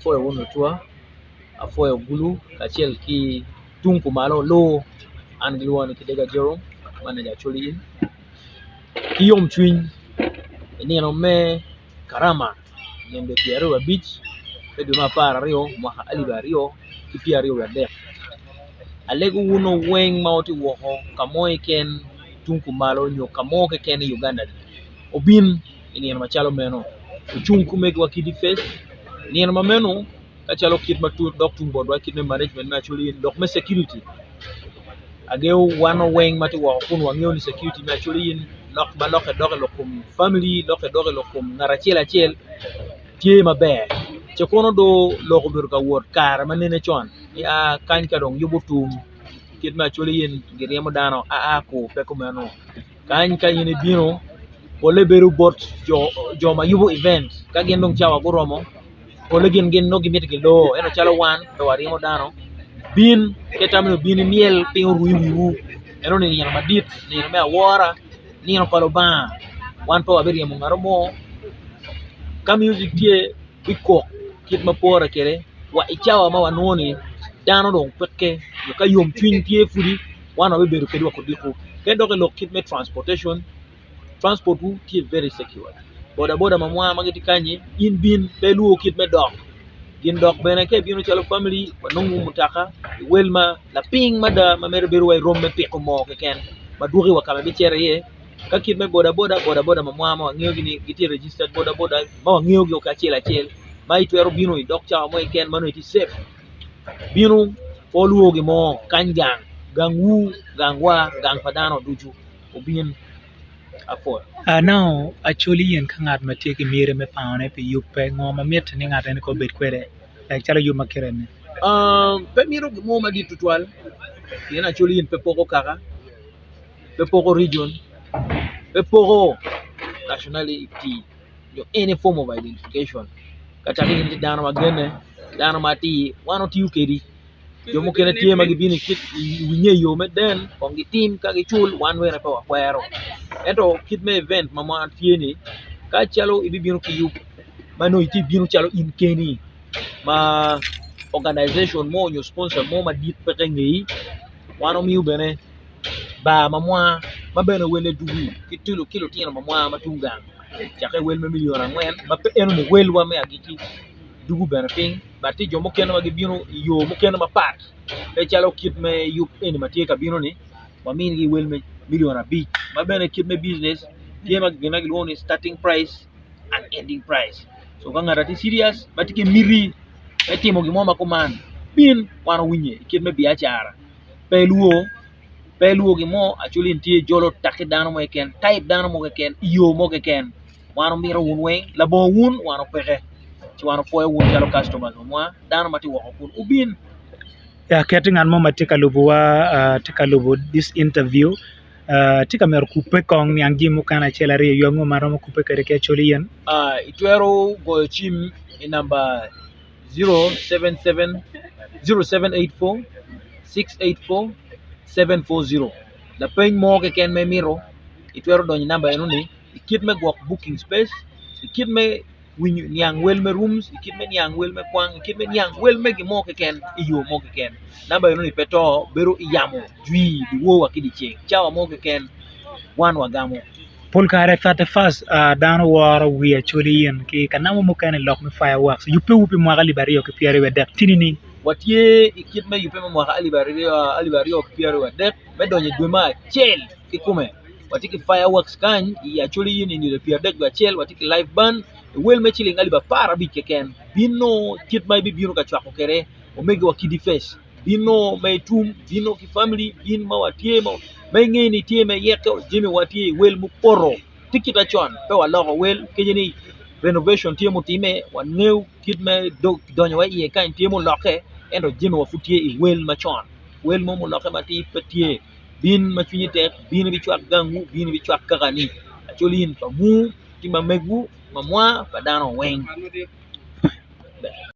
for one tua for gulu kachel ki tunku malo lo an gluan ki dega jero manager Acholi in ki yom twin ni no me karama yende piero beach e do ma para rio mo aliba rio ki piero ya de alego uno weng mauti woho kamoy ken tunku malo nyo kamo ke ken Uganda obin ini machalo meno uchunku meg wakidi face ni ma meno kachalo kit matu doctor board wa kit management na Acholi in doc me security ageo wano weng mati wo kun wangeo ni security na Acholi in nok ba nok doge lokum family doge lokum narachela chel tie maber che kono do loko bir ka wot kar manene chon ya kan ka dong yubutum kit ma Acholi in giriemo dano ko peko meno kan ka yini bino ole beru bot jo ma yubo event ka gen dong chawa goromo ole gen no gimit ke do eno chalo wan to warimo dano bin ketamno bin miel ping ruiwu eno ni nyama madit ni me awora ni no koloba wan to abiri mo ngaromo ka music tie biko kit mapora kere wa ichawa ma wanoni dano dong peke yo ka yom twin tie fudi wana be beru kedwa kodiko kendo ke lokit me transport wu tie very secure boda mamwa magiti kanye in bin pelu kit me dog gin dog bene ke binu chalo family wanungu mutaka welma la ping mada mamere beru way romme peko mo ke ken maduri wakama bichere ye ka kit me boda mamwa ma ngeo gini giti registered boda ma ngeo gi okachela chel ma itwero binu i dog chawa mo ken mano iti safe binu oluo gi mo kanjang gangwu gangwa gang padano duju obin afor now Acholi yen kangat mateke mire me paone pe yupe ngoma met ni ngata ni ko bet kwere like chalo yuma kerene pe miro mo ma di tutwal yen Acholi yen pe poko kaka pe poko region pe poko nationality yo any form of identification kata ni dano magene dano mati wano ti ukedi yo mo kene tie magi bini kit winye yo me den kongi team ka gi chul one way na pa kwero eto kit me event mama tie ni ka chalo ibi binu ki yup mano iti binu chalo in keni ma organization mo nyo sponsor mo ma dit peke ngi wano mi ubene ba mamwa mabene wele dugu kitilo kilo tiena mamwa matungang chake wel me million angwen ma pe eno ni wel wa me agiti dugu bene ping bati jo mo keno magi binu yo mo keno ma pat e chalo kit me yup eni matie ka binu ni mamin gi wel me million abi mabene kit me business tie mag gina gi woni starting price and ending price so kanga rati serious bati ke miri etimo gi mo makoman bin wano winye kit me biachara peluo gi mo Acholi tie jolo takki dano mo ken type dano mo ken yo mo ken wano miro wun weng labo wun wano peke ci wano foye wun jalo customers mo dano mati wako kun ubin ya ketting an mo matika lubuwa tika lubu this interview tika mer kupe kong yang gimu kana chela ri yo ngo maro kupe kere ke Acholi yen itwero go chim in number 077 0784 684 740 la peng mo ke ken me miro itwero do number eno ni ikit me go booking space ikit me win nyang wel me rooms ikit me nyang wel me kwang ikit me nyang wel me gi mo ke ken iyo mo ke ken number eno ni peto beru iyamo jwi di wo wakidi cheng chawa mo ke ken wan wagamo pol kare fate fast dano waro wi Acholi yen ki kanamo mo kan lock me fireworks yupe upi mo gali bari yo ke piere we dak tinini watie ikit me yupe mo alibari yo ke piere we dak me donye dwema chel kikume watiki fireworks kan ya Acholi yen ni le piere dak wa chel watiki live band wel me chili ngali ba para bi keken bino kit mai bi bino ka chwako kere omegi wakidi face bino mai tum bino ki family bin ma watie mo mai ngeni tie me yeke jimi watie wel mu poro tikita chon pe wa logo wel kejeni renovation tie mo time wa new kit me donyo wa ye kan tie mo loke endo jimi wa futie i wel ma chon wel mo loke mati petie bin ma chunyi tek bin bi chwak gangu bin bi chwak kakani Acholi yin pa mu ti ma megu mamwa padano weng